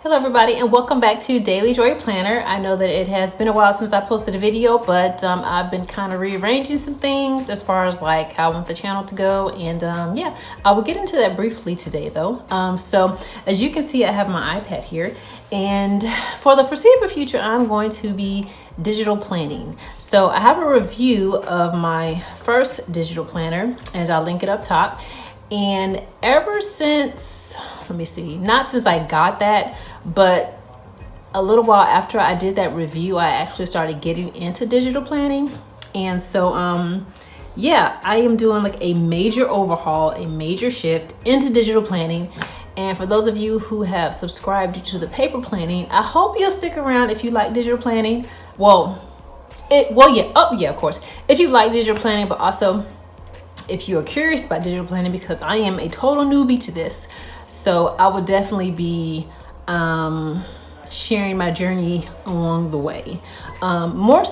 Hello everybody and welcome back to Daily Joy Planner. I know that it has been a while since I posted a video, but I've been kind of rearranging some things as far as like how I want the channel to go, and yeah, I will get into that briefly today though. So as you can see, I have my iPad here, and for the foreseeable future I'm going to be digital planning. So I have a review of my first digital planner and I'll link it up top. And ever since, let me see, not since I got that, but a little while after I did that review, I actually started getting into digital planning. And so, yeah, I am doing like a major overhaul, a major shift into digital planning. And for those of you who have subscribed to the paper planning, I hope you'll stick around if you like digital planning. Yeah, of course, if you like digital planning, but also if you are curious about digital planning, because I am a total newbie to this. So I will definitely be sharing my journey along the way. More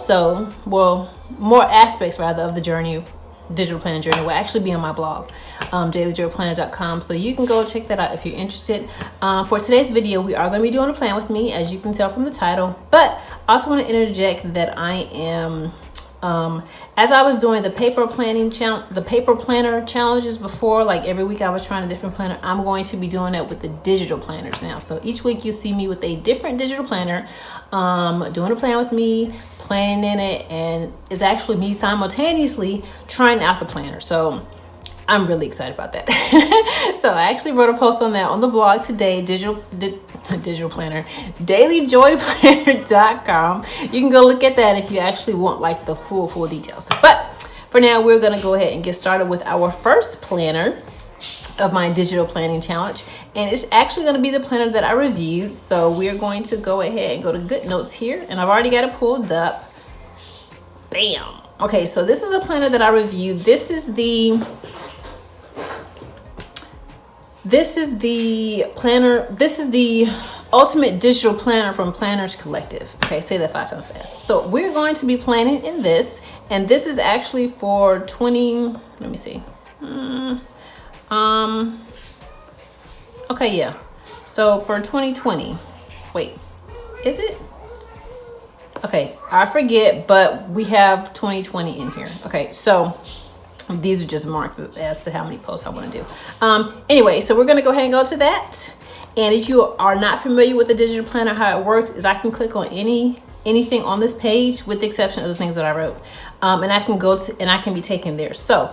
aspects rather of the journey, digital planning journey, will actually be on my blog, dailyjoyplanner.com. So you can go check that out if you're interested. For today's video, we are going to be doing a plan with me, as you can tell from the title. But I also want to interject that I am as I was doing the paper planner challenges before, like every week I was trying a different planner, I'm going to be doing that with the digital planners now. So each week you see me with a different digital planner, doing a plan with me, planning in it, and it's actually me simultaneously trying out the planner. So I'm really excited about that. So I actually wrote a post on that on the blog today, digital planner, dailyjoyplanner.com. You can go look at that if you actually want like the full details. But for now, we're going to go ahead and get started with our first planner of my digital planning challenge. And it's actually going to be the planner that I reviewed. So we're going to go ahead and go to GoodNotes here. And I've already got it pulled up. Bam. Okay, so this is a planner that I reviewed. This is the planner. This is the ultimate digital planner from PlannersCollective. Okay, say that 5 times fast. So we're going to be planning in this, and this is actually for 20. Let me see. Okay, yeah. So for 2020. Wait, is it? Okay, I forget, but we have 2020 in here. Okay, so these are just marks as to how many posts I want to do. Anyway, so we're going to go ahead and go to that. And if you are not familiar with the digital planner, how it works is I can click on anything on this page, with the exception of the things that I wrote, and I can go to and I can be taken there. So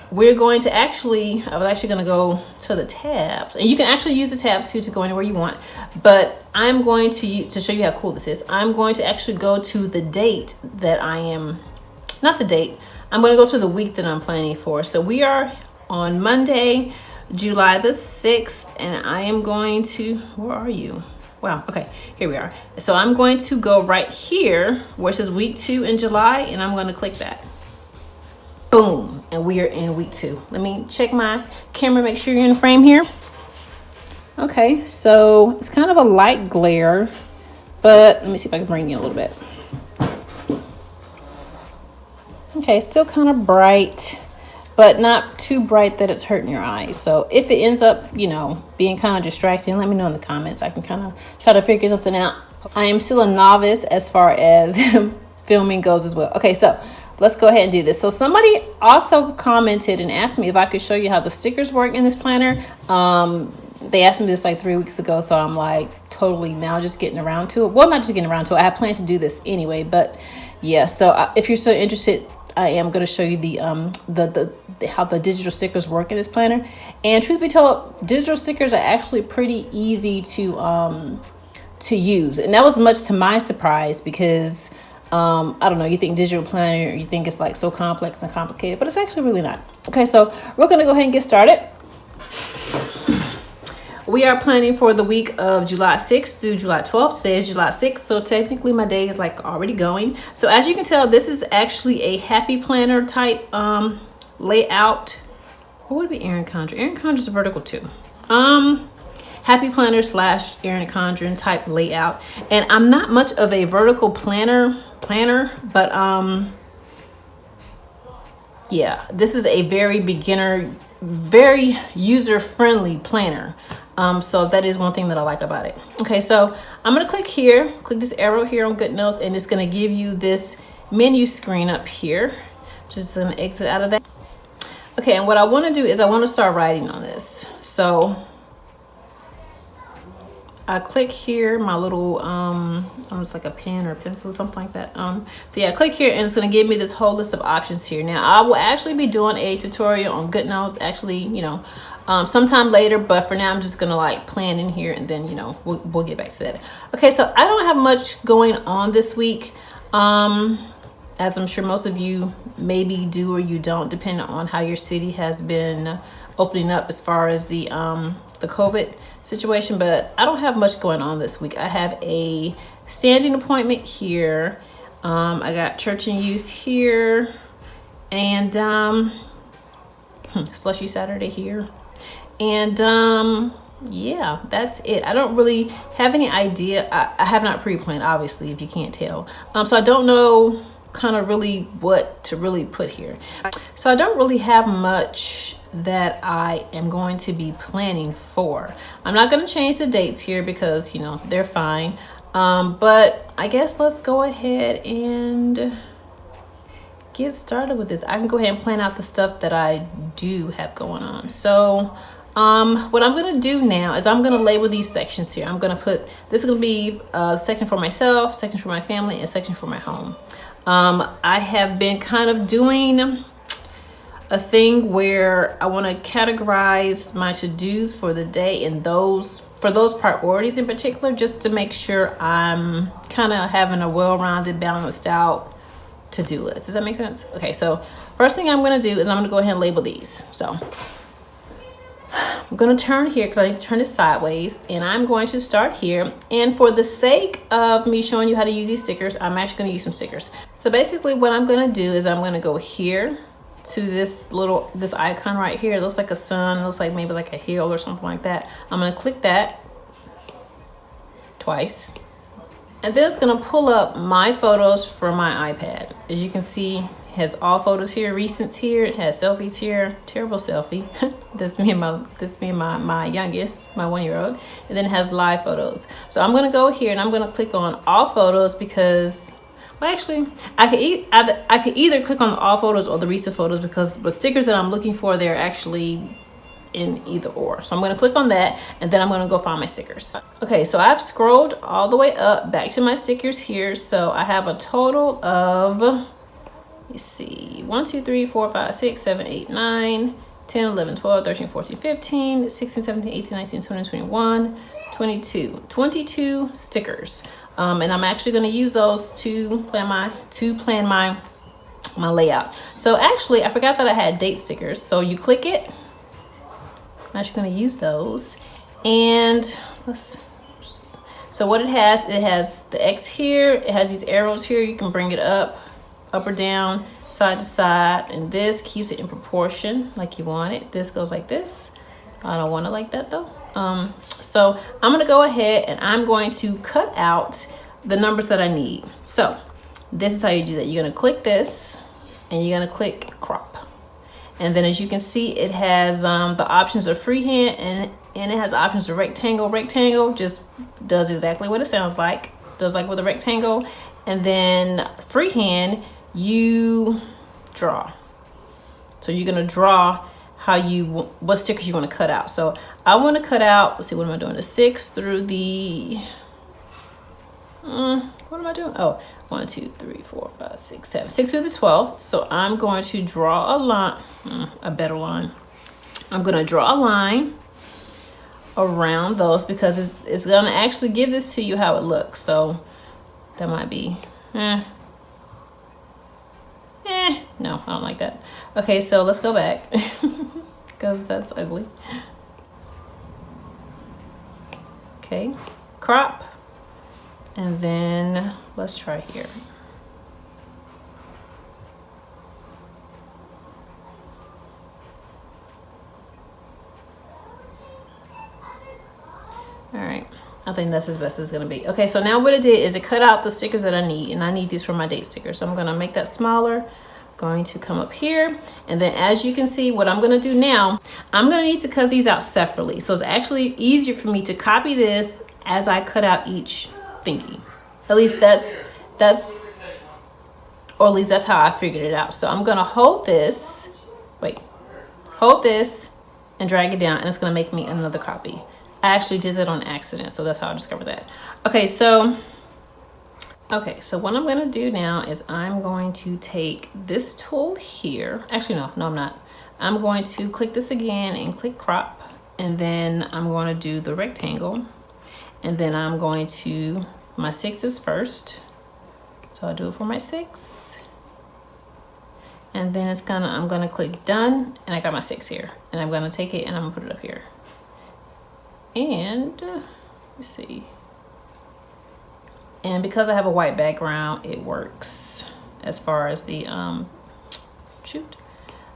we're going to I was actually going to go to the tabs, and you can actually use the tabs too to go anywhere you want. But I'm going to show you how cool this is. I'm going to actually go to the date that I'm going to go to the week that I'm planning for. So we are on Monday, July the 6th, and I am going to, where are you? Wow, okay, here we are. So I'm going to go right here where it says week 2 in July, and I'm going to click that. Boom, and we are in week 2. Let me check my camera, make sure you're in frame here. Okay, so it's kind of a light glare, but let me see if I can bring you a little bit. Okay, still kind of bright, but not too bright that it's hurting your eyes. So if it ends up, being kind of distracting, let me know in the comments. I can kind of try to figure something out. I am still a novice as far as filming goes as well. Okay, so let's go ahead and do this. So somebody also commented and asked me if I could show you how the stickers work in this planner. They asked me this like 3 weeks ago, so I'm like totally now just getting around to it. Well, not just getting around to it. I had planned to do this anyway, but yeah. So if you're so interested, I am going to show you how the digital stickers work in this planner. And truth be told, digital stickers are actually pretty easy to use, and that was much to my surprise because I don't know, you think digital planner, you think it's like so complex and complicated, but it's actually really not. Okay, so we're going to go ahead and get started. We are planning for the week of July 6th through July 12th. Today is July 6th, so technically my day is like already going. So as you can tell, this is actually a happy planner type layout. What would it be? Erin Condren. Erin Condren's a vertical too. Happy planner / Erin Condren type layout. And I'm not much of a vertical planner, but yeah, this is a very beginner, very user-friendly planner. So that is one thing that I like about it. Okay, so I'm gonna click here, click this arrow here on Good Notes, and it's gonna give you this menu screen up here. Just gonna exit out of that. Okay, and what I wanna do is I wanna start writing on this. So I click here, my little, almost like a pen or pencil, something like that. So yeah, click here and it's gonna give me this whole list of options here. Now I will actually be doing a tutorial on Good Notes, actually, you know, sometime later, but for now I'm just gonna like plan in here and then, you know, we'll get back to that. Okay, so I don't have much going on this week. As I'm sure most of you maybe do or you don't, depending on how your city has been opening up as far as the COVID situation, but I don't have much going on this week. I have a standing appointment here. I got church and youth here, and slushy Saturday here, and yeah, that's it. I don't really have any idea. I have not pre-planned, obviously, if you can't tell. So I don't know kind of really what to really put here. So I don't really have much that I am going to be planning for. I'm not going to change the dates here because, you know, they're fine. But I guess let's go ahead and get started with this. I can go ahead and plan out the stuff that I do have going on. So what I'm going to do now is I'm going to label these sections here. I'm going to put, this is going to be a section for myself, section for my family, and a section for my home. I have been kind of doing a thing where I want to categorize my to-dos for the day and for those priorities in particular, just to make sure I'm kind of having a well-rounded, balanced out to-do list. Does that make sense? Okay, so first thing I'm going to do is I'm going to go ahead and label these. So I'm going to turn here because I need to turn this sideways, and I'm going to start here. And for the sake of me showing you how to use these stickers, I'm actually going to use some stickers. So basically what I'm going to do is I'm going to go here to this icon right here. It looks like a sun, it looks like maybe like a hill or something like that. I'm going to click that twice. And then it's going to pull up my photos for my iPad. As you can see, it has all photos here, recents here, it has selfies here, terrible selfie. This me and my youngest, my 1-year-old, and then it has live photos. So I'm going to go here and I'm going to click on all photos because, well, actually, I could either click on all photos or the recent photos because the stickers that I'm looking for, they're actually in either or. So I'm going to click on that and then I'm going to go find my stickers. Okay, so I've scrolled all the way up back to my stickers here. So I have a total of, let's see, 1, 2, 3, 4, 5, 6, 7, 8, 9, 10, 11, 12, 13, 14, 15, 16, 17, 18, 19, 20, 21, 22 stickers. And I'm actually going to use those to plan my layout. So actually, I forgot that I had date stickers. So you click it. I'm actually going to use those. And so what it has the X here. It has these arrows here. You can bring it up or down, side to side, and this keeps it in proportion like you want it. This goes like this. I don't want it like that though. So I'm going to go ahead and I'm going to cut out the numbers that I need. So this is how you do that. You're going to click this and you're going to click crop. And then as you can see, it has the options of freehand and it has options of rectangle. Rectangle just does exactly what it sounds like. Does like with a rectangle. And then freehand, you draw. So you're going to draw what stickers you want to cut out. So I want to cut out, let's see, what am I doing? The 6 through the, what am I doing? Oh, 1, 2, 3, 4, 5, 6, 7, 6 through the 12th. So I'm going to draw a line, a better line. I'm going to draw a line around those because it's going to actually give this to you how it looks. So that might be, no, I don't like that. Okay, so let's go back because that's ugly. Okay, crop. And then let's try here. All right, I think that's as best as it's gonna be. Okay, so now what it did is it cut out the stickers that I need, and I need these for my date stickers. So I'm gonna make that smaller. Going to come up here, and then as you can see, what I'm going to do now, I'm going to need to cut these out separately. So it's actually easier for me to copy this as I cut out each thingy. At least that's how I figured it out. So I'm going to hold this, and drag it down, and it's going to make me another copy. I actually did that on accident, so that's how I discovered that. Okay, so what I'm going to do now is I'm going to take this tool here. Actually, no, I'm not. I'm going to click this again and click crop, and then I'm going to do the rectangle, and then I'm going to, my 6s first. So I'll do it for my 6. And then I'm gonna click done, and I got my 6 here. And I'm gonna take it and I'm gonna put it up here. And let's see. And because I have a white background, it works as far as the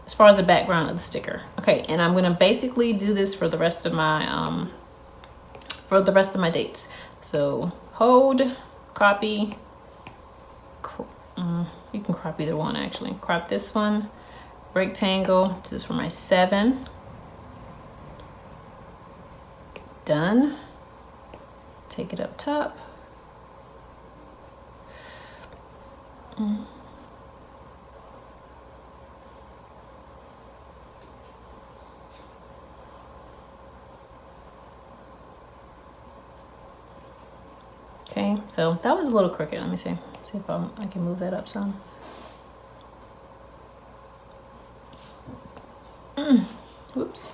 as far as the background of the sticker. Okay, and I'm gonna basically do this for the rest of my dates. So hold, copy. You can crop either one actually. Crop this one, rectangle. This is for my 7. Done. Take it up top. Okay, so that was a little crooked. Let me see if I can move that up some. Whoops.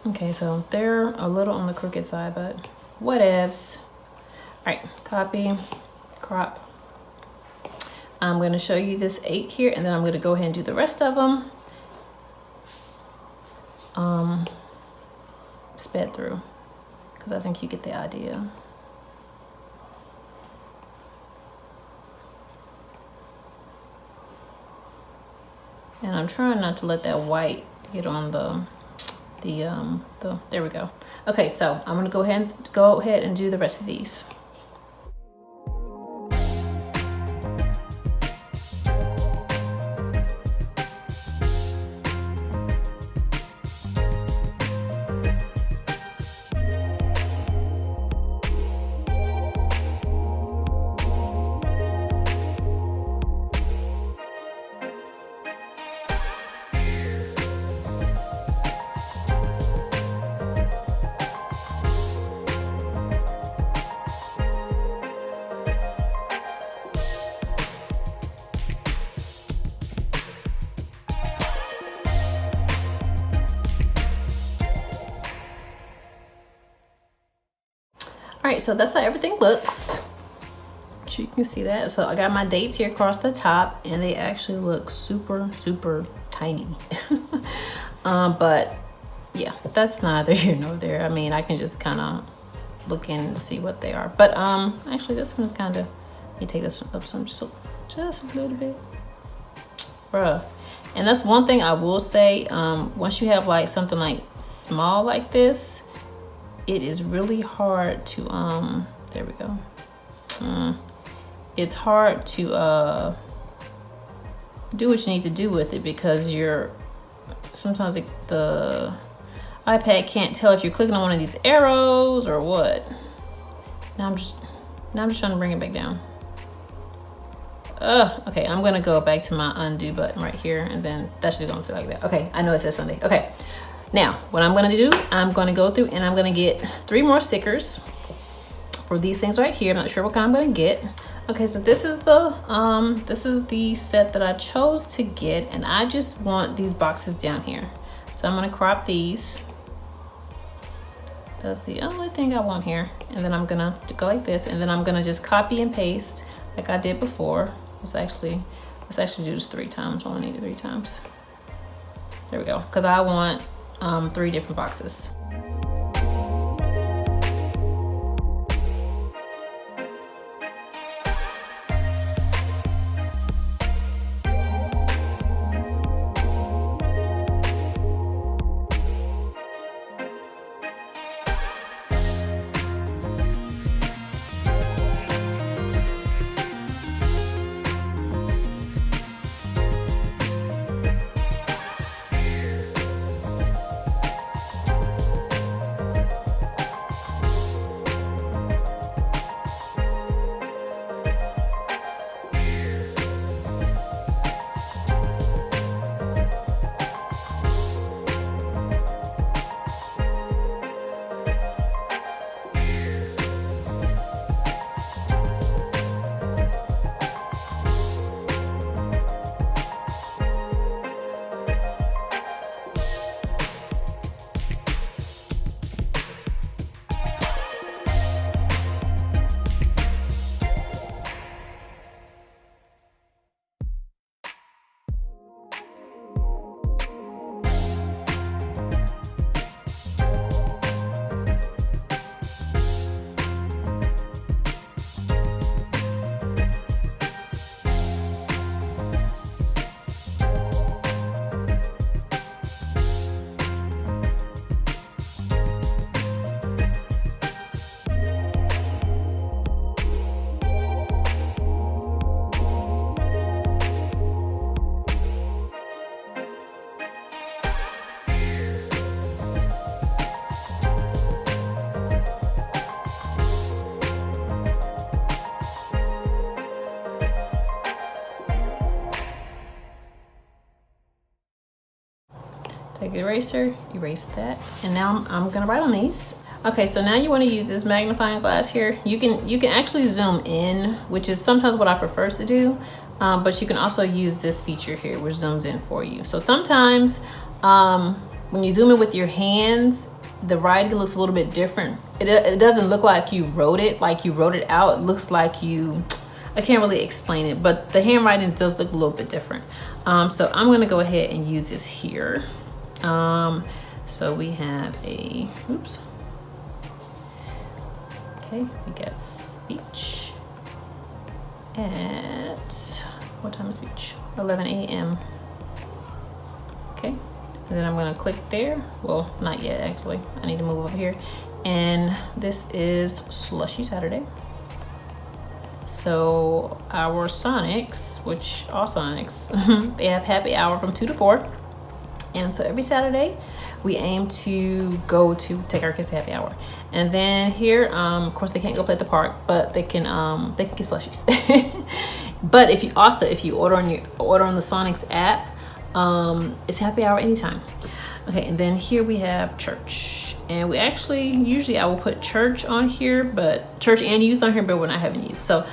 Okay, so they're a little on the crooked side, but whatevs. All right, copy, crop. I'm going to show you this 8 here, and then I'm going to go ahead and do the rest of them. Sped through, because I think you get the idea. And I'm trying not to let that white get on the there we go. Okay, so I'm gonna go ahead and do the rest of these. All right, so that's how everything looks. You can see that. So I got my dates here across the top, and they actually look super, super tiny. But yeah, that's neither here nor there. I mean, I can just kind of look in and see what they are. But actually this one is kind of, let me take this one up some, just a little bit. Bruh. And that's one thing I will say, once you have like something like small like this, it is really hard to there we go. It's hard to do what you need to do with it, because sometimes the iPad can't tell if you're clicking on one of these arrows or what. Now I'm just trying to bring it back down. Okay, I'm gonna go back to my undo button right here, and then that's just gonna sit like that. Okay, I know it says Sunday. Okay, now what I'm gonna do, I'm gonna go through and I'm gonna get 3 more stickers for these things right here. I'm not sure what kind I'm gonna get. Okay, so this is the set that I chose to get, and I just want these boxes down here. So I'm gonna crop these. That's the only thing I want here. And then I'm gonna go like this, and then I'm gonna just copy and paste like I did before. Let's actually do this 3 times. I only need it 3 times. There we go, because I want 3 different boxes. big eraser, erase that. And now I'm gonna write on these. Okay, so now you want to use this magnifying glass here. You can actually zoom in, which is sometimes what I prefer to do, but you can also use this feature here, which zooms in for you. So sometimes when you zoom in with your hands, the writing looks a little bit different. It doesn't look like you wrote it out. It looks like I can't really explain it, but the handwriting does look a little bit different. So I'm gonna go ahead and use this here. So we have oops. Okay, we got speech at, what time is speech? 11 a.m. Okay, and then I'm gonna click there. Well, not yet actually. I need to move over here. And this is Slushy Saturday. So our Sonics, which all Sonics, they have happy hour from 2 to 4. And so every Saturday, we aim to go to take our kids to happy hour. And then here, of course, they can't go play at the park, but they can get slushies. But if you order on the Sonics app, it's happy hour anytime. Okay, and then here we have church. And we actually, usually I will put church on here, but church and youth on here, but we're not having youth. So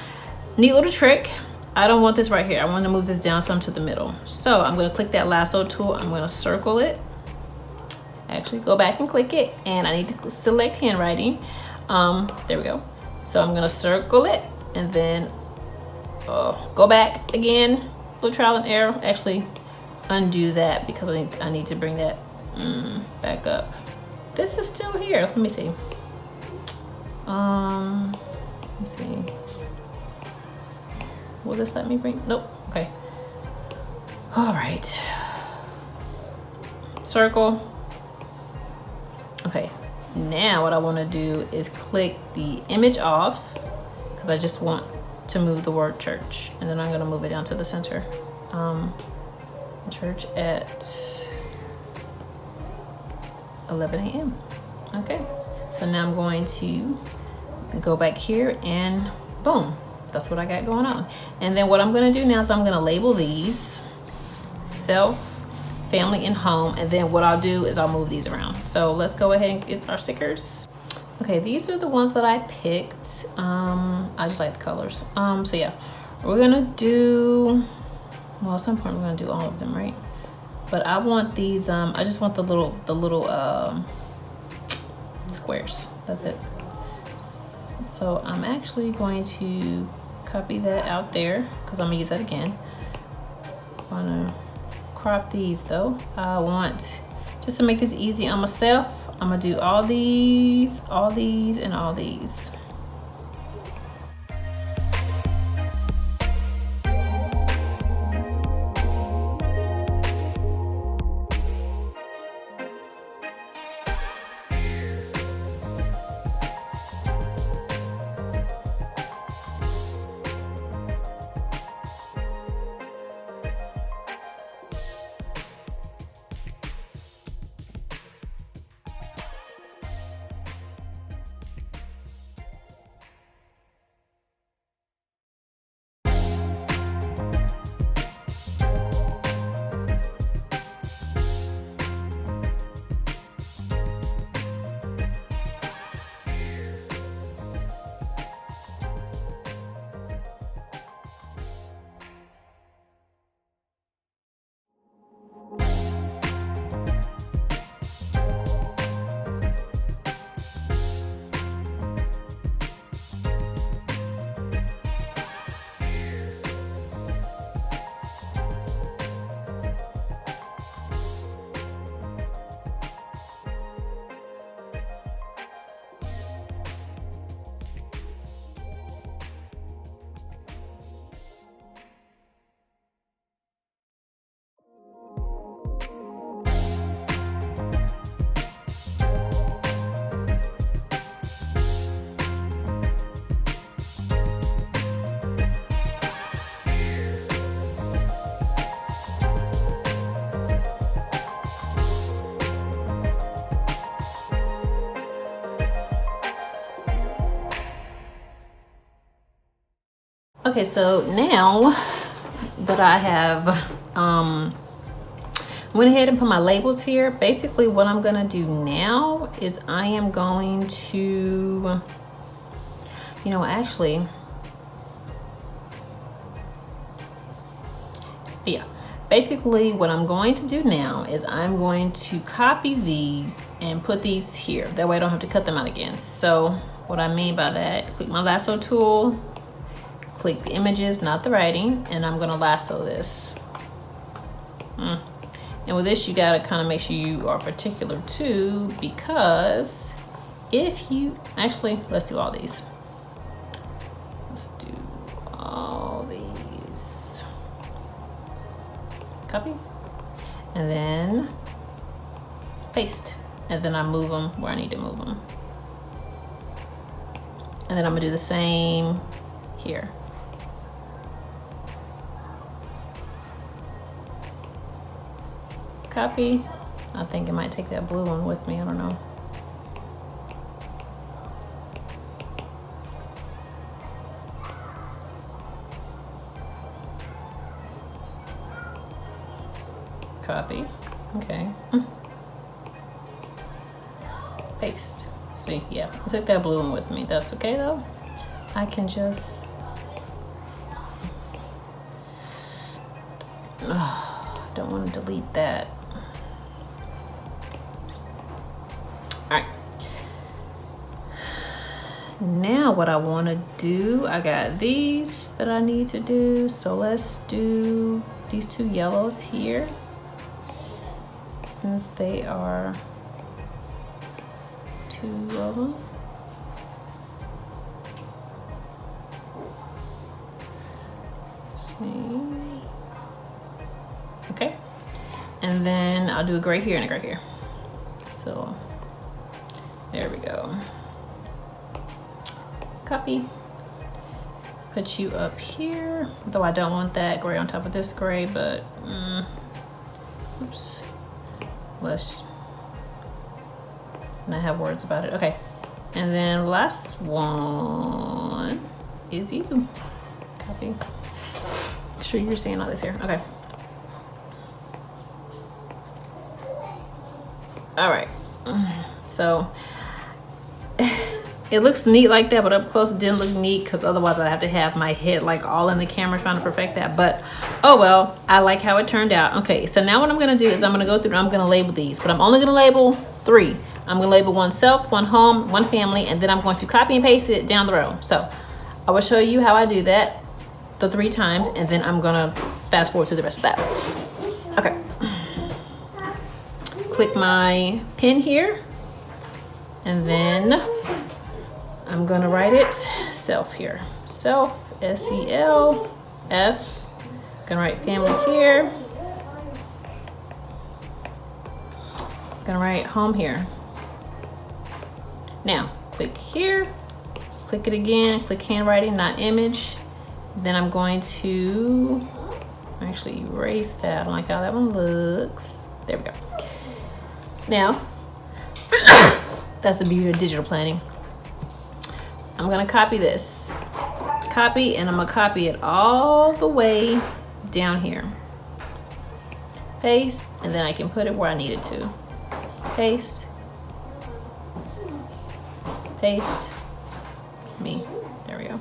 neat little trick. I don't want this right here. I want to move this down some to the middle. So I'm going to click that lasso tool. I'm going to circle it. Actually, go back and click it. And I need to select handwriting. There we go. So I'm going to circle it and then go back again. Little trial and error. Actually, undo that because I need to bring that back up. This is still here. Let me see. Let's see. Will this let me bring? Nope. Okay. All right. Circle. Okay. Now what I want to do is click the image off because I just want to move the word church, and then I'm going to move it down to the center. Church at 11 a.m. Okay. So now I'm going to go back here and boom. That's what I got going on. And then what I'm going to do now is I'm going to label these self, family, and home. And then what I'll do is I'll move these around. So let's go ahead and get our stickers. Okay, these are the ones that I picked. I just like the colors. So yeah, we're going to do, well, at some point we're going to do all of them, right? But I want these, I just want the little squares. That's it. So I'm actually going to copy that out there because I'm gonna use that again. I'm gonna crop these though. I want, just to make this easy on myself, I'm gonna do all these, and all these. Okay, so now that I have went ahead and put my labels here. Basically what I'm gonna do now is I am going to, you know, actually, yeah, basically what I'm going to do now is I'm going to copy these and put these here. That way I don't have to cut them out again. So what I mean by that, click my lasso tool, click the images, not the writing, and I'm gonna lasso this. And with this, you gotta kind of make sure you are particular too, because if you, actually, let's do all these. Let's do all these. Copy. And then paste. And then I move them where I need to move them. And then I'm gonna do the same here. Copy. I think it might take that blue one with me, I don't know. Copy. Okay. Paste. See, yeah, I took that blue one with me. That's okay though. I can just don't want to delete that. All right. Now what I want to do, I got these that I need to do. So let's do these two yellows here, since they are two of them. See. Okay. And then I'll do a gray here and a gray here. So there we go. Copy. Put you up here. Though I don't want that gray on top of this gray, but oops. Let's not have words about it. Okay. And then last one is you. Copy. Make sure you're seeing all this here. Okay. All right. So it looks neat like that, but up close it didn't look neat, because otherwise I'd have to have my head like all in the camera trying to perfect that. But oh well, I like how it turned out. Okay, so now what I'm gonna do is I'm gonna go through and I'm gonna label these, but I'm only gonna label 3. I'm gonna label one self, one home, one family, and then I'm going to copy and paste it down the row. So I will show you how I do that the 3 times, and then I'm gonna fast forward through the rest of that. Okay. Click my pen here, and then I'm gonna write it self here. Self, S-E-L-F. Gonna write family here. Gonna write home here. Now, click here, click it again, click handwriting, not image. Then I'm going to actually erase that. I don't like how that one looks. There we go. Now, that's the beauty of digital planning. I'm gonna copy this. Copy, and I'm gonna copy it all the way down here. Paste, and then I can put it where I need it to. Paste. Paste. Me. There we go.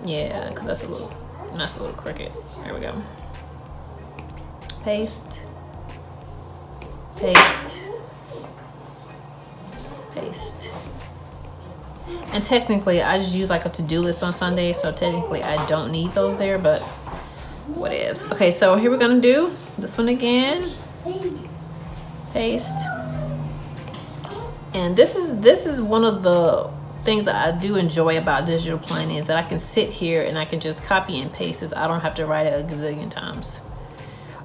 Yeah, because that's a little crooked. There we go. Paste. Paste. Paste. And technically, I just use like a to-do list on Sunday, so technically I don't need those there, but what ifs. Okay, so here we're gonna do this one again. Paste. And this is one of the things that I do enjoy about digital planning, is that I can sit here and I can just copy and paste this. I don't have to write it a gazillion times.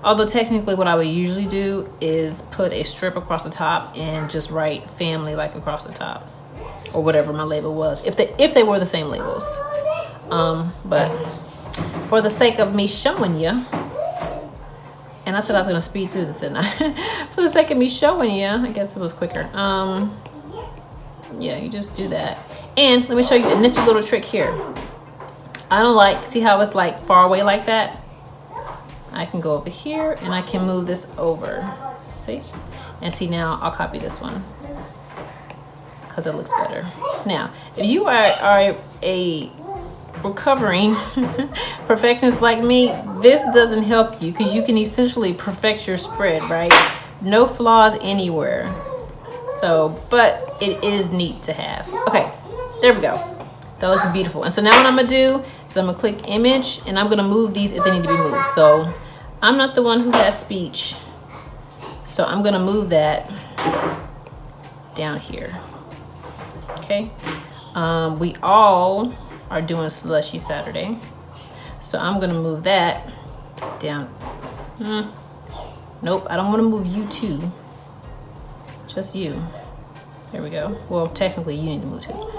Although technically what I would usually do is put a strip across the top and just write family like across the top, or whatever my label was, if they were the same labels. But for the sake of me showing you, and I said I was gonna speed through this, didn't I? For the sake of me showing you, I guess it was quicker. Yeah, you just do that. And let me show you a nifty little trick here. I don't like, see how it's like far away like that? I can go over here and I can move this over. See? And see, now I'll copy this one because it looks better. Now, if you are a recovering perfectionist like me, this doesn't help you because you can essentially perfect your spread, right? No flaws anywhere. So, but it is neat to have. Okay, there we go. That looks beautiful. And so now what I'm gonna do is I'm gonna click image and I'm gonna move these if they need to be moved. So I'm not the one who has speech. So I'm gonna move that down here. Okay. We all are doing Slushy Saturday. So I'm gonna move that down. Nope, I don't wanna move you too. Just you. There we go. Well, technically you need to move too.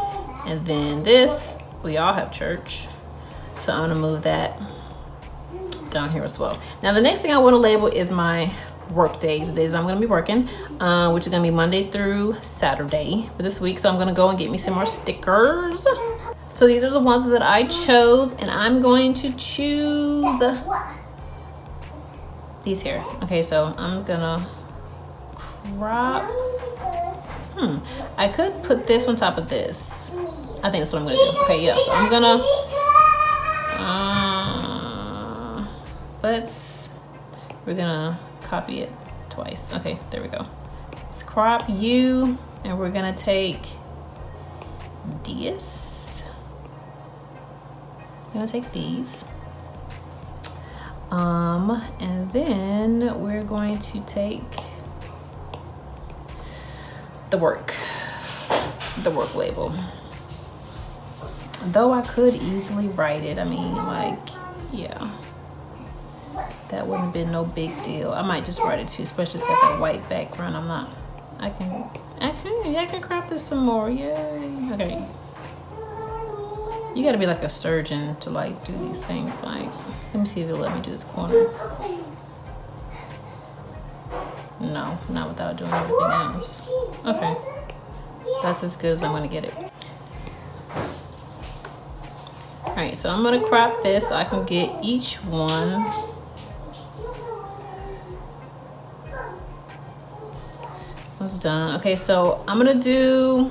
And then this, we all have church. So I'm gonna move that down here as well. Now the next thing I wanna label is my work days, the days I'm gonna be working, which is gonna be Monday through Saturday for this week. So I'm gonna go and get me some more stickers. So these are the ones that I chose, and I'm going to choose these here. Okay, so I'm gonna crop. I could put this on top of this. I think that's what I'm gonna do. Okay, yeah, so I'm gonna, we're gonna copy it twice. Okay, there we go. Let's crop you, and we're gonna take this. I'm gonna take these. And then we're going to take the work label. Though I could easily write it. I mean, like, yeah, that wouldn't have been no big deal. I might just write it too, especially it's got that white background. I can crop this some more. Yay. Okay. You gotta be like a surgeon to like do these things. Like, let me see if it'll let me do this corner. No, not without doing everything else. Okay. That's as good as I'm gonna get it. All right, so I'm gonna crop this so I can get each one. That's done. Okay, so I'm gonna do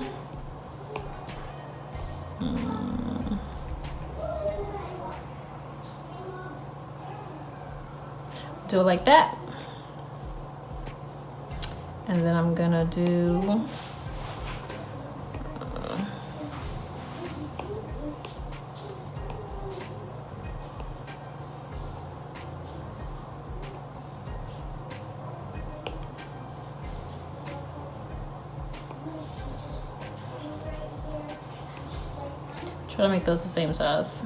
it like that. And then I'm gonna do try to make those the same size.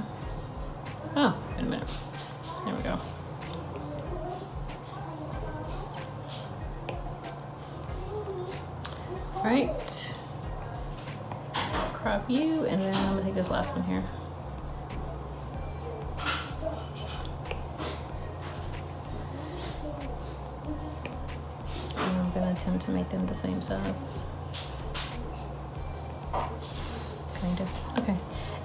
Oh, wait a minute. There we go. Right, crop you, and then I'm gonna take this last one here. And I'm gonna attempt to make them the same size. Kind of. Okay,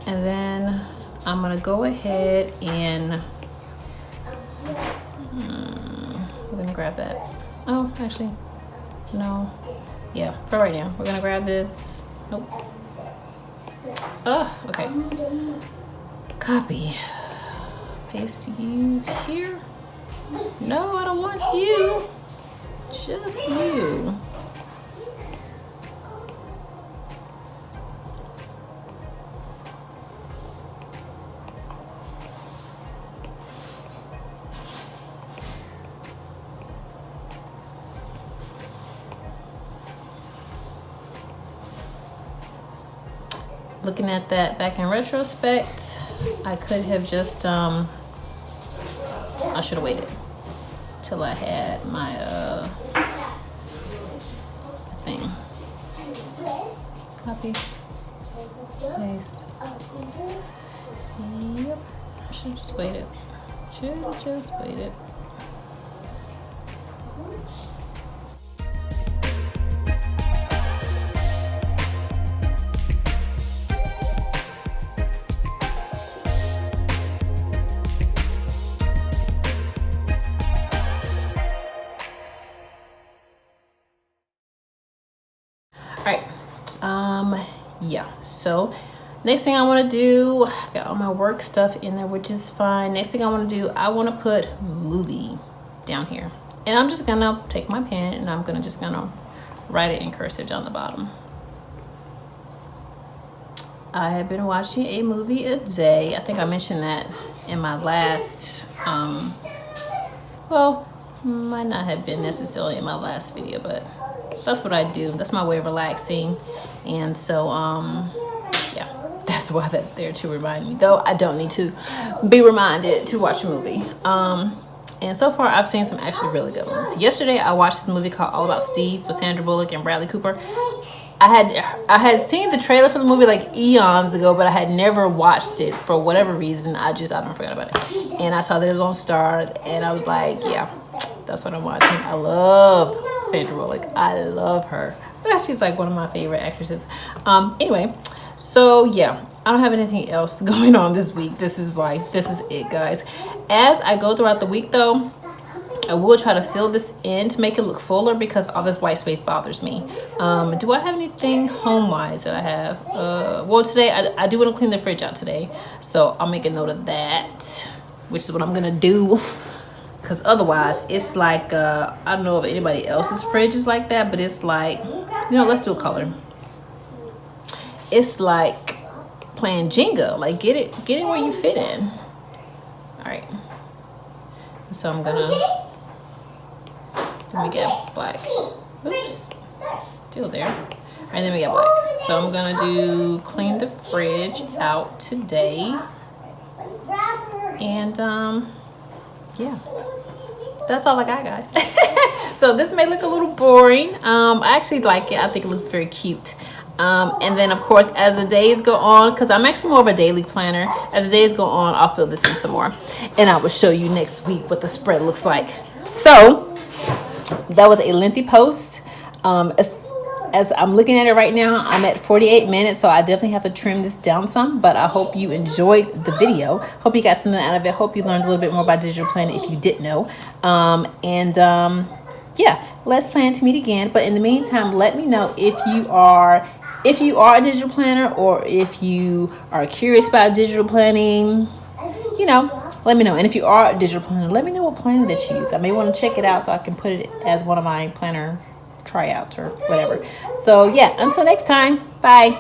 and then I'm gonna go ahead and we're gonna grab that. Oh, actually, no. Yeah, for right now, we're gonna grab this. Nope. Oh, okay. Copy. Paste you here. No, I don't want you. Just you. Looking at that back in retrospect, I could have just, I should have waited till I had my, thing. Copy, paste. Yep, I should have just waited. Should have just waited. right. Yeah. So next thing I want to do, I got all my work stuff in there, which is fine. Next thing I want to do, I want to put movie down here. And I'm just gonna take my pen and I'm gonna write it in cursive down the bottom. I have been watching a movie a day. I think I mentioned that in my last, well, might not have been necessarily in my last video, but that's what I do. That's my way of relaxing. And so, yeah, that's why that's there to remind me. Though I don't need to be reminded to watch a movie. And so far, I've seen some actually really good ones. Yesterday, I watched this movie called All About Steve with Sandra Bullock and Bradley Cooper. I had seen the trailer for the movie like eons ago, but I had never watched it for whatever reason. I don't forget about it. And I saw that it was on Stars, and I was like, yeah, that's what I'm watching. I love Sandra Bullock. I love her. She's like one of my favorite actresses. Anyway, so yeah, I don't have anything else going on this week. This is it, guys. As I go throughout the week, though, I will try to fill this in to make it look fuller because all this white space bothers me. Do I have anything home-wise that I have? Well, today I do want to clean the fridge out today, so I'll make a note of that, which is what I'm gonna do. Because otherwise, it's like I don't know if anybody else's fridge is like that, but it's like, let's do a color. It's like playing Jenga. Like get it where you fit in. All right. So I'm gonna. Then we get black. Oops, still there. All right, then we get black. So I'm gonna do clean the fridge out today. And yeah, that's all I got, guys. So this may look a little boring. I actually like it. I think it looks very cute. And then of course, as the days go on, because I'm actually more of a daily planner, as the days go on, I'll fill this in some more. And I will show you next week what the spread looks like. So that was a lengthy post. As I'm looking at it right now, I'm at 48 minutes, so I definitely have to trim this down some, but I hope you enjoyed the video. Hope you got something out of it. Hope you learned a little bit more about digital planning if you didn't know. Yeah, let's plan to meet again. But in the meantime, let me know if you are a digital planner or if you are curious about digital planning, let me know. And if you are a digital planner, let me know what planner that you use. I may want to check it out so I can put it as one of my planner tryouts or whatever. So yeah, until next time, bye.